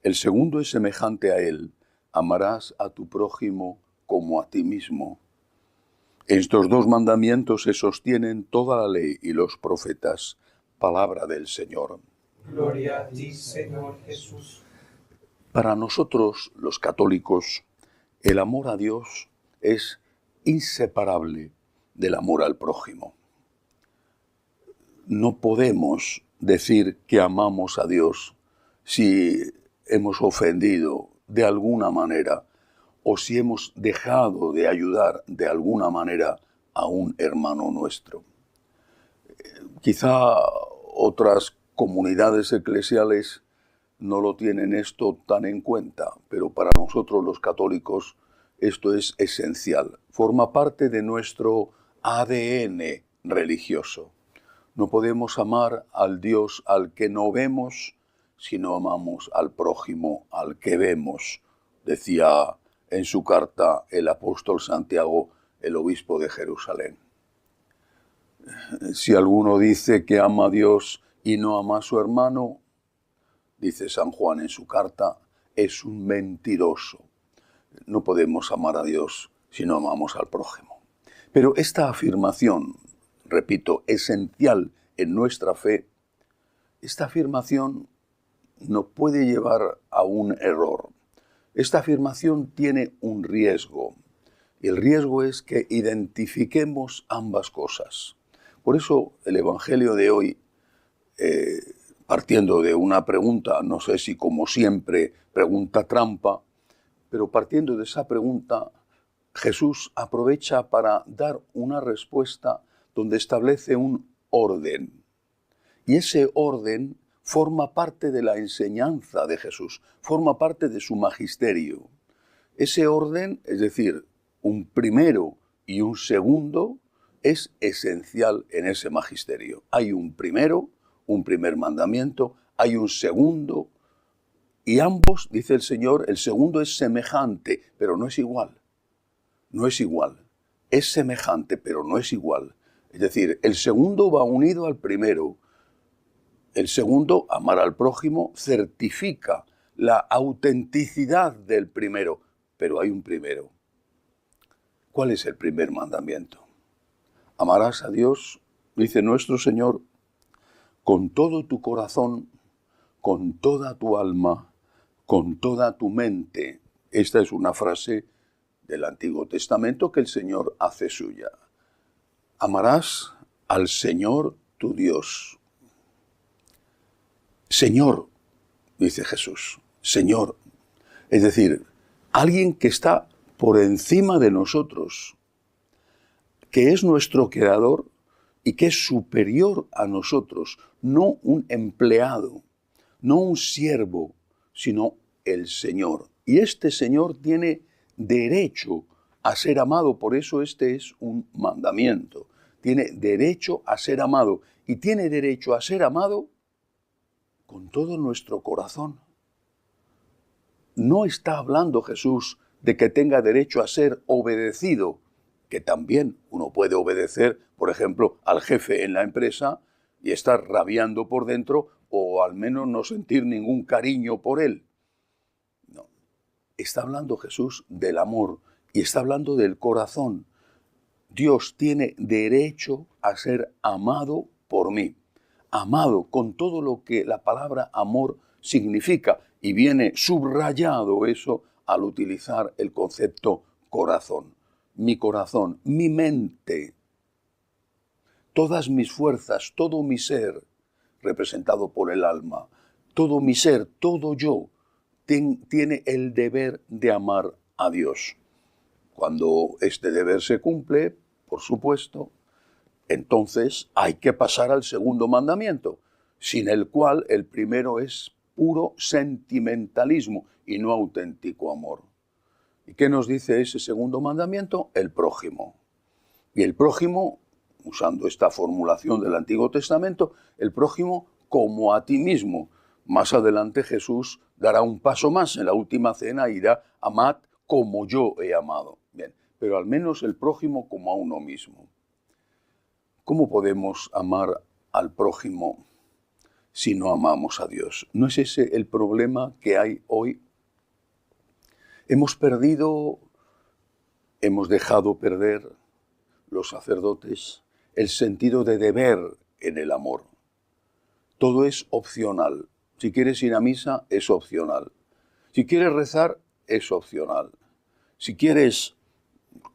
El segundo es semejante a él. Amarás a tu prójimo como a ti mismo. Estos dos mandamientos se sostienen toda la ley y los profetas. Palabra del Señor. Gloria a ti, Señor Jesús. Para nosotros, los católicos, el amor a Dios es inseparable del amor al prójimo. No podemos decir que amamos a Dios si hemos ofendido de alguna manera o si hemos dejado de ayudar de alguna manera a un hermano nuestro. Quizá otras comunidades eclesiales no lo tienen esto tan en cuenta, pero para nosotros los católicos esto es esencial. Forma parte de nuestro ADN religioso. No podemos amar al Dios al que no vemos si no amamos al prójimo al que vemos, decía en su carta el apóstol Santiago, el obispo de Jerusalén. Si alguno dice que ama a Dios y no ama a su hermano, dice San Juan en su carta, es un mentiroso. No podemos amar a Dios si no amamos al prójimo. Pero esta afirmación, repito, esencial en nuestra fe, esta afirmación nos puede llevar a un error. Esta afirmación tiene un riesgo. Y el riesgo es que identifiquemos ambas cosas. Por eso el Evangelio de hoy, partiendo de una pregunta, no sé si como siempre, pregunta trampa, pero partiendo de esa pregunta, Jesús aprovecha para dar una respuesta donde establece un orden. Y ese orden forma parte de la enseñanza de Jesús, forma parte de su magisterio. Ese orden, es decir, un primero y un segundo, es esencial en ese magisterio. Hay un primero, un primer mandamiento, hay un segundo, y ambos, dice el Señor, el segundo es semejante, pero no es igual. No es igual. Es semejante, pero no es igual. Es decir, el segundo va unido al primero. El segundo, amar al prójimo, certifica la autenticidad del primero, pero hay un primero. ¿Cuál es el primer mandamiento? Amarás a Dios, dice nuestro Señor, con todo tu corazón, con toda tu alma, con toda tu mente. Esta es una frase del Antiguo Testamento que el Señor hace suya. Amarás al Señor tu Dios. Señor, dice Jesús, Señor. Es decir, alguien que está por encima de nosotros, que es nuestro creador y que es superior a nosotros, no un empleado, no un siervo, sino el Señor. Y este Señor tiene derecho a ser amado, por eso este es un mandamiento. Tiene derecho a ser amado y tiene derecho a ser amado con todo nuestro corazón. No está hablando Jesús de que tenga derecho a ser obedecido, que también uno puede obedecer, por ejemplo, al jefe en la empresa y estar rabiando por dentro o al menos no sentir ningún cariño por él. No. Está hablando Jesús del amor y está hablando del corazón. Dios tiene derecho a ser amado por mí. Amado con todo lo que la palabra amor significa y viene subrayado eso al utilizar el concepto corazón. Mi corazón, mi mente, todas mis fuerzas, todo mi ser, representado por el alma, todo mi ser, todo yo, tiene el deber de amar a Dios. Cuando este deber se cumple, por supuesto, entonces hay que pasar al segundo mandamiento, sin el cual el primero es puro sentimentalismo y no auténtico amor. ¿Y qué nos dice ese segundo mandamiento? El prójimo. Y el prójimo, usando esta formulación del Antiguo Testamento, el prójimo como a ti mismo. Más adelante Jesús dará un paso más en la última cena y dirá, amad como yo he amado. Bien, pero al menos el prójimo como a uno mismo. ¿Cómo podemos amar al prójimo si no amamos a Dios. ¿No es ese el problema que hay hoy? Hemos dejado perder los sacerdotes el sentido de deber en el amor. Todo es opcional. Si quieres ir a misa, es opcional. Si quieres rezar, es opcional. Si quieres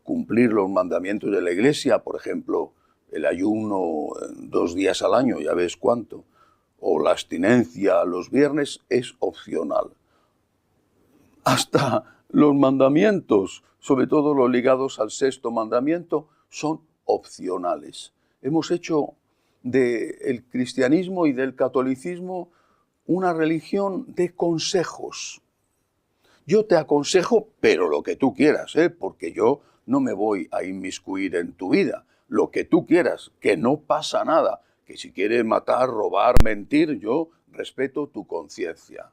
cumplir los mandamientos de la Iglesia, por ejemplo, el ayuno 2 días al año, ya ves cuánto, o la abstinencia los viernes, es opcional. Hasta los mandamientos, sobre todo los ligados al 6.º mandamiento, son opcionales. Hemos hecho del cristianismo y del catolicismo una religión de consejos. Yo te aconsejo, pero lo que tú quieras, porque yo no me voy a inmiscuir en tu vida. Lo que tú quieras, que no pasa nada. Que si quieres matar, robar, mentir, yo respeto tu conciencia.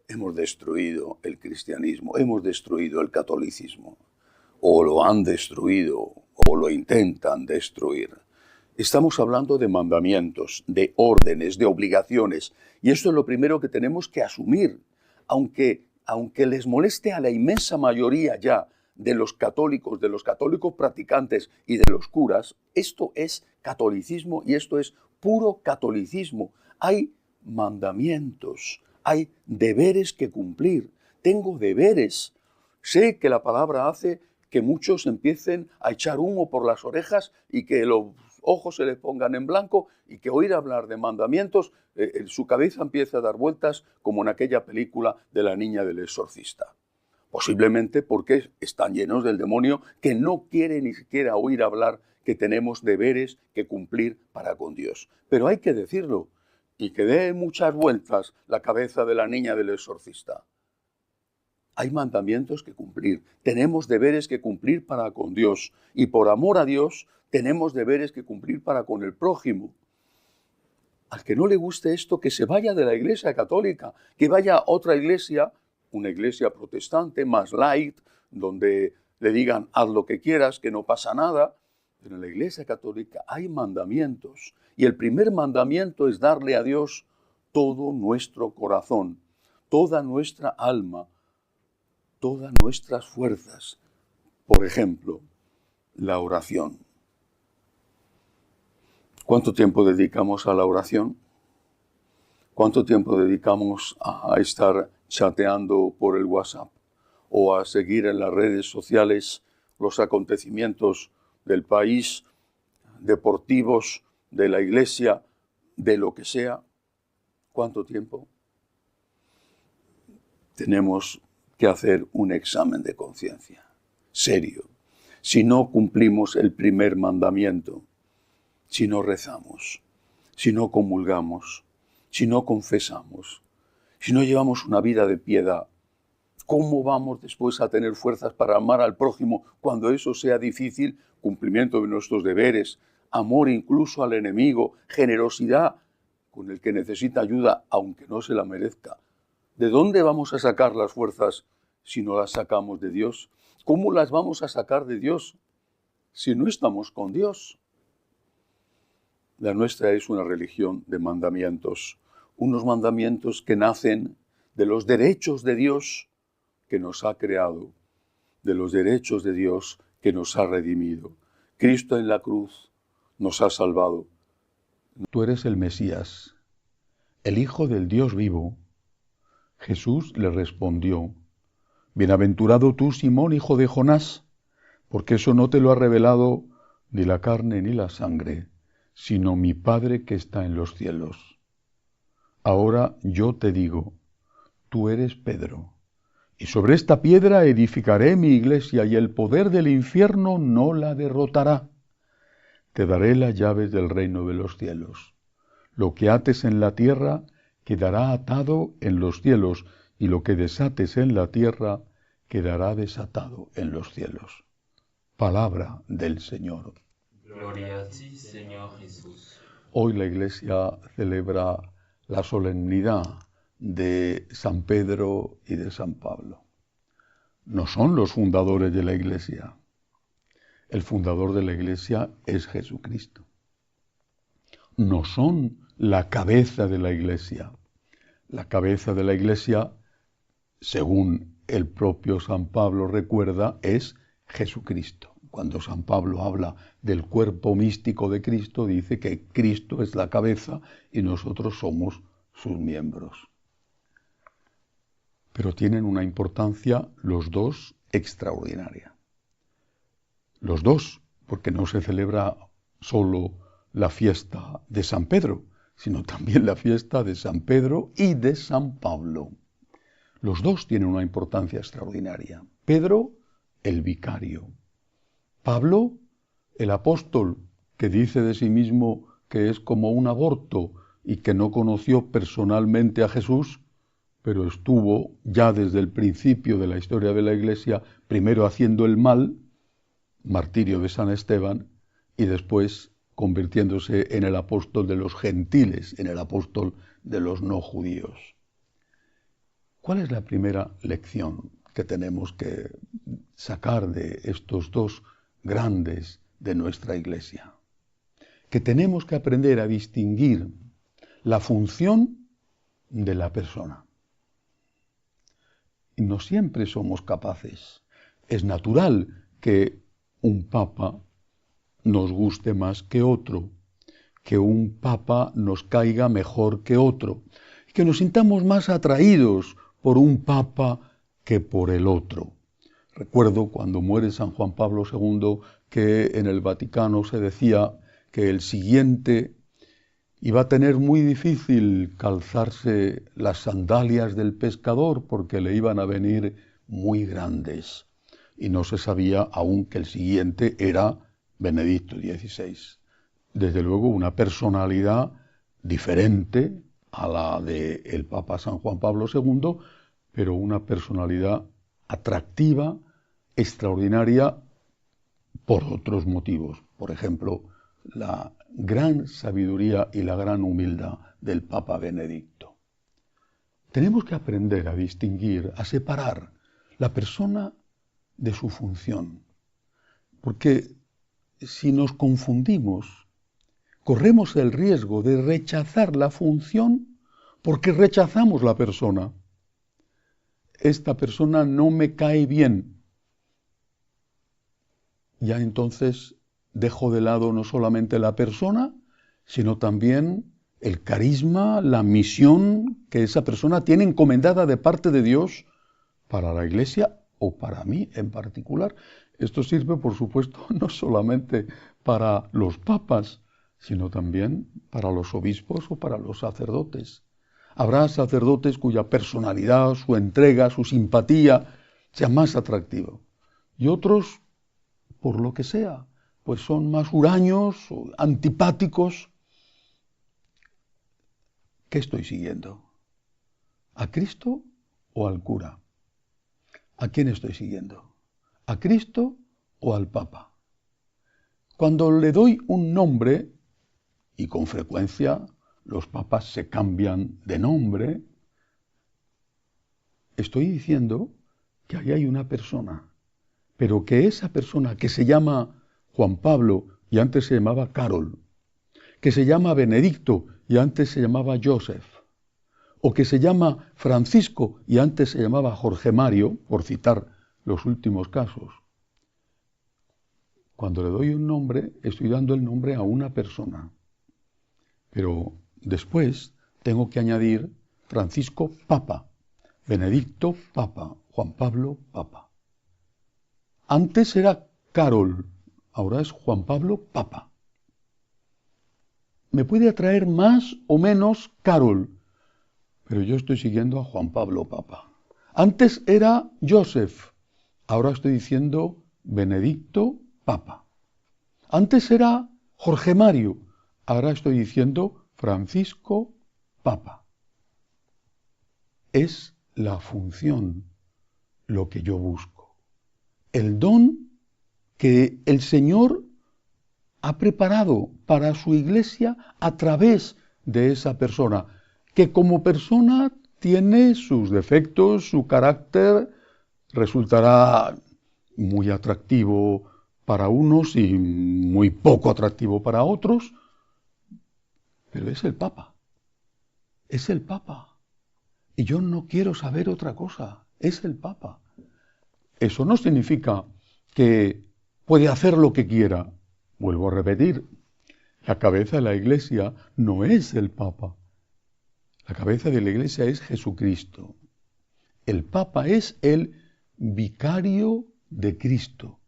Hemos destruido el cristianismo, hemos destruido el catolicismo. O lo han destruido, o lo intentan destruir. Estamos hablando de mandamientos, de órdenes, de obligaciones. Y esto es lo primero que tenemos que asumir. Aunque les moleste a la inmensa mayoría ya de los católicos practicantes y de los curas, esto es catolicismo y esto es puro catolicismo. Hay mandamientos, hay deberes que cumplir. Tengo deberes. Sé que la palabra hace que muchos empiecen a echar humo por las orejas y que los ojos se les pongan en blanco y que oír hablar de mandamientos, su cabeza empieza a dar vueltas como en aquella película de la niña del exorcista. Posiblemente porque están llenos del demonio que no quiere ni siquiera oír hablar que tenemos deberes que cumplir para con Dios. Pero hay que decirlo y que dé muchas vueltas la cabeza de la niña del exorcista. Hay mandamientos que cumplir, tenemos deberes que cumplir para con Dios y por amor a Dios tenemos deberes que cumplir para con el prójimo. Al que no le guste esto, que se vaya de la Iglesia católica, que vaya a otra iglesia, una iglesia protestante más light, donde le digan haz lo que quieras, que no pasa nada. Pero en la Iglesia católica hay mandamientos y el primer mandamiento es darle a Dios todo nuestro corazón, toda nuestra alma, todas nuestras fuerzas. Por ejemplo, la oración. ¿Cuánto tiempo dedicamos a la oración? ¿Cuánto tiempo dedicamos a estar chateando por el WhatsApp o a seguir en las redes sociales los acontecimientos del país, deportivos, de la iglesia, de lo que sea? ¿Cuánto tiempo? Tenemos que hacer un examen de conciencia, serio. Si no cumplimos el primer mandamiento, si no rezamos, si no comulgamos, si no confesamos, si no llevamos una vida de piedad, ¿cómo vamos después a tener fuerzas para amar al prójimo cuando eso sea difícil? Cumplimiento de nuestros deberes, amor incluso al enemigo, generosidad con el que necesita ayuda aunque no se la merezca. ¿De dónde vamos a sacar las fuerzas si no las sacamos de Dios? ¿Cómo las vamos a sacar de Dios si no estamos con Dios? La nuestra es una religión de mandamientos, unos mandamientos que nacen de los derechos de Dios que nos ha creado, de los derechos de Dios que nos ha redimido. Cristo en la cruz nos ha salvado. Tú eres el Mesías, el Hijo del Dios vivo. Jesús le respondió: Bienaventurado tú, Simón, hijo de Jonás, porque eso no te lo ha revelado ni la carne ni la sangre, sino mi Padre que está en los cielos. Ahora yo te digo, tú eres Pedro, y sobre esta piedra edificaré mi iglesia, y el poder del infierno no la derrotará. Te daré las llaves del reino de los cielos. Lo que ates en la tierra quedará atado en los cielos, y lo que desates en la tierra quedará desatado en los cielos. Palabra del Señor. Gloria a ti, Señor Jesús. Hoy la Iglesia celebra la solemnidad de San Pedro y de San Pablo. No son los fundadores de la Iglesia. El fundador de la Iglesia es Jesucristo. No son la cabeza de la Iglesia. La cabeza de la Iglesia, según el propio San Pablo recuerda, es Jesucristo. Cuando San Pablo habla del cuerpo místico de Cristo, dice que Cristo es la cabeza y nosotros somos sus miembros. Pero tienen una importancia los dos extraordinaria. Los dos, porque no se celebra solo la fiesta de San Pedro, sino también la fiesta de San Pedro y de San Pablo. Los dos tienen una importancia extraordinaria. Pedro, el vicario. Pablo, el apóstol, que dice de sí mismo que es como un aborto y que no conoció personalmente a Jesús, pero estuvo ya desde el principio de la historia de la Iglesia, primero haciendo el mal, martirio de San Esteban, y después convirtiéndose en el apóstol de los gentiles, en el apóstol de los no judíos. ¿Cuál es la primera lección que tenemos que sacar de estos dos grandes de nuestra Iglesia? Que tenemos que aprender a distinguir la función de la persona. Y no siempre somos capaces. Es natural que un papa nos guste más que otro, que un papa nos caiga mejor que otro, que nos sintamos más atraídos por un papa que por el otro. Recuerdo cuando muere San Juan Pablo II que en el Vaticano se decía que el siguiente iba a tener muy difícil calzarse las sandalias del pescador porque le iban a venir muy grandes. Y no se sabía aún que el siguiente era Benedicto XVI. Desde luego una personalidad diferente a la del Papa San Juan Pablo II, pero una personalidad atractiva, extraordinaria, por otros motivos. Por ejemplo, la gran sabiduría y la gran humildad del Papa Benedicto. Tenemos que aprender a distinguir, a separar la persona de su función, porque si nos confundimos, corremos el riesgo de rechazar la función porque rechazamos la persona. Esta persona no me cae bien. Ya entonces dejo de lado no solamente la persona, sino también el carisma, la misión que esa persona tiene encomendada de parte de Dios para la Iglesia o para mí en particular. Esto sirve, por supuesto, no solamente para los papas, sino también para los obispos o para los sacerdotes. Habrá sacerdotes cuya personalidad, su entrega, su simpatía sea más atractiva. Y otros, por lo que sea, pues son más huraños, antipáticos. ¿Qué estoy siguiendo? ¿A Cristo o al cura? ¿A quién estoy siguiendo? ¿A Cristo o al Papa? Cuando le doy un nombre, y con frecuencia los papas se cambian de nombre, estoy diciendo que ahí hay una persona, pero que esa persona que se llama Juan Pablo y antes se llamaba Carol, que se llama Benedicto y antes se llamaba Joseph, o que se llama Francisco y antes se llamaba Jorge Mario, por citar los últimos casos. Cuando le doy un nombre, estoy dando el nombre a una persona. Pero después tengo que añadir Francisco Papa, Benedicto Papa, Juan Pablo Papa. Antes era Carol, ahora es Juan Pablo Papa. Me puede atraer más o menos Carol, pero yo estoy siguiendo a Juan Pablo Papa. Antes era Joseph, ahora estoy diciendo Benedicto Papa. Antes era Jorge Mario, ahora estoy diciendo Francisco Papa. Es la función lo que yo busco. El don que el Señor ha preparado para su Iglesia a través de esa persona, que como persona tiene sus defectos, su carácter resultará muy atractivo para unos y muy poco atractivo para otros, pero es el Papa. Es el Papa. Y yo no quiero saber otra cosa. Es el Papa. Eso no significa que puede hacer lo que quiera. Vuelvo a repetir, la cabeza de la Iglesia no es el Papa. La cabeza de la Iglesia es Jesucristo. El Papa es el vicario de Cristo.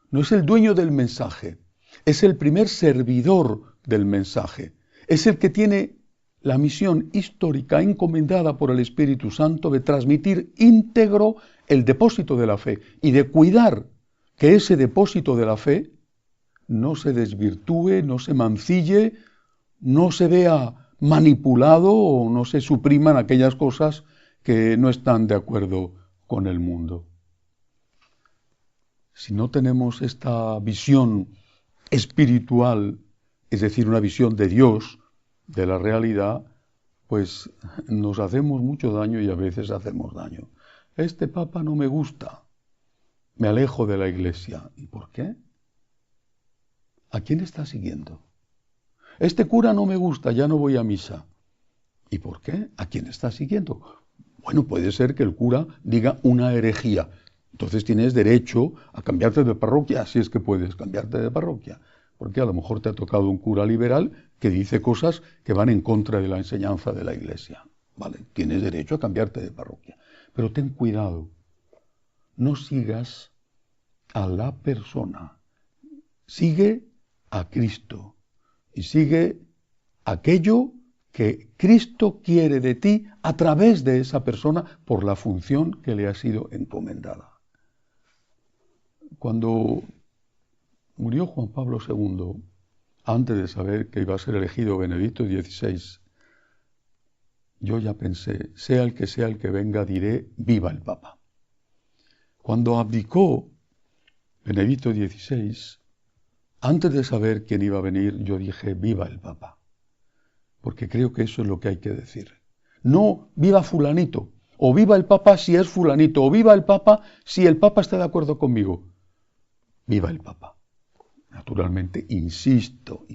No es el dueño del mensaje. Es el primer servidor del mensaje. Es el que tiene la misión histórica encomendada por el Espíritu Santo de transmitir íntegro el depósito de la fe y de cuidar que ese depósito de la fe no se desvirtúe, no se mancille, no se vea manipulado o no se supriman aquellas cosas que no están de acuerdo con el mundo. Si no tenemos esta visión espiritual, es decir, una visión de Dios, de la realidad, pues nos hacemos mucho daño y a veces hacemos daño. Este Papa no me gusta, me alejo de la Iglesia. ¿Y por qué? ¿A quién está siguiendo? Este cura no me gusta, ya no voy a misa. ¿Y por qué? ¿A quién está siguiendo? Bueno, puede ser que el cura diga una herejía. Entonces tienes derecho a cambiarte de parroquia, si es que puedes cambiarte de parroquia. Porque a lo mejor te ha tocado un cura liberal que dice cosas que van en contra de la enseñanza de la Iglesia. Vale, tienes derecho a cambiarte de parroquia. Pero ten cuidado, no sigas a la persona. Sigue a Cristo y sigue aquello que Cristo quiere de ti a través de esa persona por la función que le ha sido encomendada. Cuando murió Juan Pablo II, antes de saber que iba a ser elegido Benedicto XVI, yo ya pensé, sea el que venga, diré, viva el Papa. Cuando abdicó Benedicto XVI, antes de saber quién iba a venir, yo dije, viva el Papa. Porque creo que eso es lo que hay que decir. No viva fulanito, o viva el Papa si es fulanito, o viva el Papa si el Papa está de acuerdo conmigo. Viva el Papa. Naturalmente, insisto,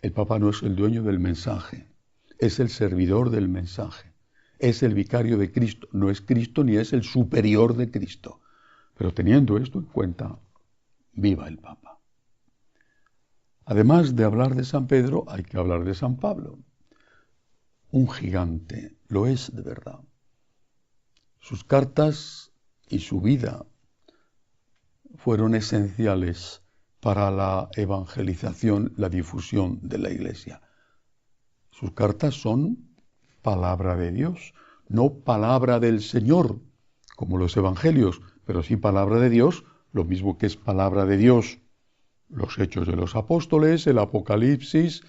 el Papa no es el dueño del mensaje, es el servidor del mensaje, es el vicario de Cristo, no es Cristo ni es el superior de Cristo. Pero teniendo esto en cuenta, viva el Papa. Además de hablar de San Pedro, hay que hablar de San Pablo. Un gigante, lo es de verdad. Sus cartas y su vida fueron esenciales para la evangelización, la difusión de la Iglesia. Sus cartas son palabra de Dios, no palabra del Señor, como los evangelios, pero sí palabra de Dios, lo mismo que es palabra de Dios los Hechos de los Apóstoles, el Apocalipsis,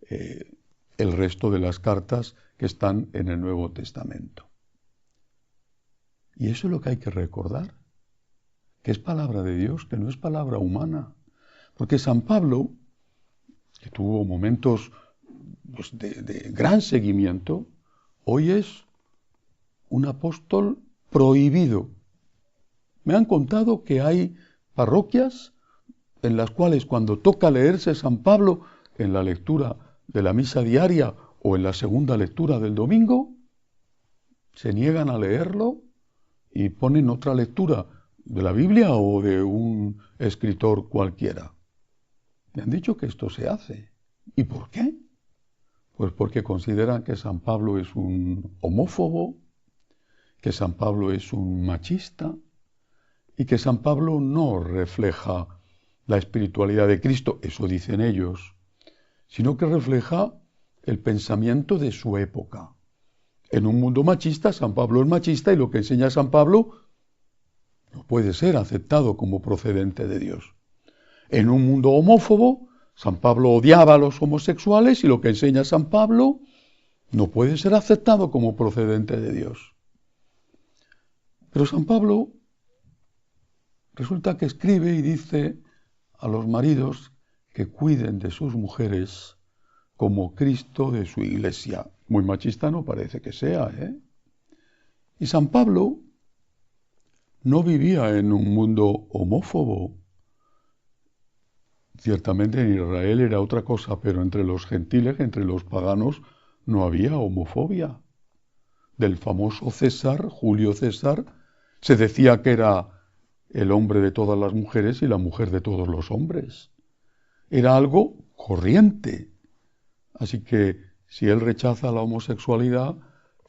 el resto de las cartas que están en el Nuevo Testamento. Y eso es lo que hay que recordar, que es palabra de Dios, que no es palabra humana. Porque San Pablo, que tuvo momentos pues, de gran seguimiento, hoy es un apóstol prohibido. Me han contado que hay parroquias en las cuales cuando toca leerse San Pablo en la lectura de la misa diaria o en la segunda lectura del domingo, se niegan a leerlo y ponen otra lectura de la Biblia o de un escritor cualquiera. Me han dicho que esto se hace. ¿Y por qué? Pues porque consideran que San Pablo es un homófobo, que San Pablo es un machista y que San Pablo no refleja la espiritualidad de Cristo, eso dicen ellos, sino que refleja el pensamiento de su época. En un mundo machista, San Pablo es machista y lo que enseña San Pablo no puede ser aceptado como procedente de Dios. En un mundo homófobo, San Pablo odiaba a los homosexuales y lo que enseña San Pablo no puede ser aceptado como procedente de Dios. Pero San Pablo resulta que escribe y dice a los maridos que cuiden de sus mujeres como Cristo de su Iglesia. Muy machista no parece que sea, ¿eh? Y San Pablo no vivía en un mundo homófobo. Ciertamente en Israel era otra cosa, pero entre los gentiles, entre los paganos, no había homofobia. Del famoso César, Julio César, se decía que era el hombre de todas las mujeres y la mujer de todos los hombres. Era algo corriente. Así que si él rechaza la homosexualidad,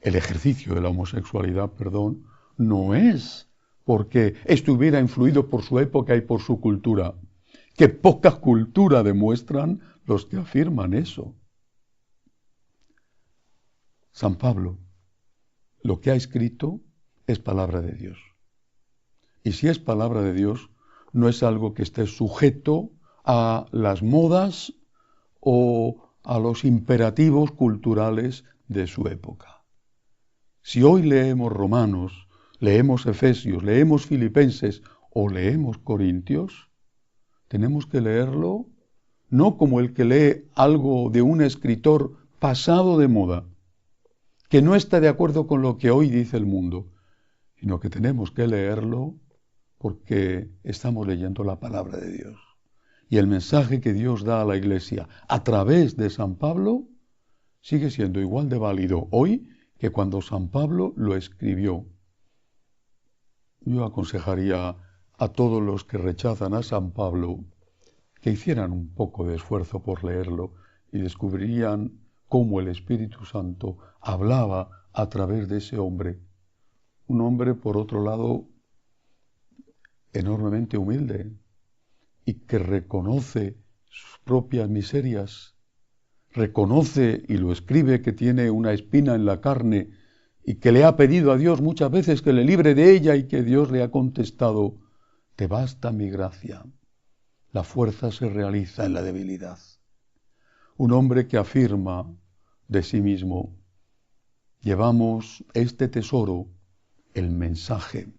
el ejercicio de la homosexualidad, perdón, no es porque estuviera influido por su época y por su cultura. ¡Qué poca cultura demuestran los que afirman eso! San Pablo, lo que ha escrito es palabra de Dios. Y si es palabra de Dios, no es algo que esté sujeto a las modas o a los imperativos culturales de su época. Si hoy leemos Romanos, leemos Efesios, leemos Filipenses o leemos Corintios, tenemos que leerlo no como el que lee algo de un escritor pasado de moda, que no está de acuerdo con lo que hoy dice el mundo, sino que tenemos que leerlo porque estamos leyendo la palabra de Dios. Y el mensaje que Dios da a la Iglesia a través de San Pablo sigue siendo igual de válido hoy que cuando San Pablo lo escribió. Yo aconsejaría a todos los que rechazan a San Pablo que hicieran un poco de esfuerzo por leerlo y descubrirían cómo el Espíritu Santo hablaba a través de ese hombre. Un hombre, por otro lado, enormemente humilde y que reconoce sus propias miserias, reconoce y lo escribe que tiene una espina en la carne y que le ha pedido a Dios muchas veces que le libre de ella y que Dios le ha contestado: te basta mi gracia, la fuerza se realiza en la debilidad. Un hombre que afirma de sí mismo: llevamos este tesoro, el mensaje,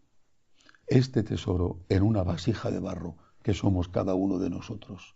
este tesoro en una vasija de barro que somos cada uno de nosotros.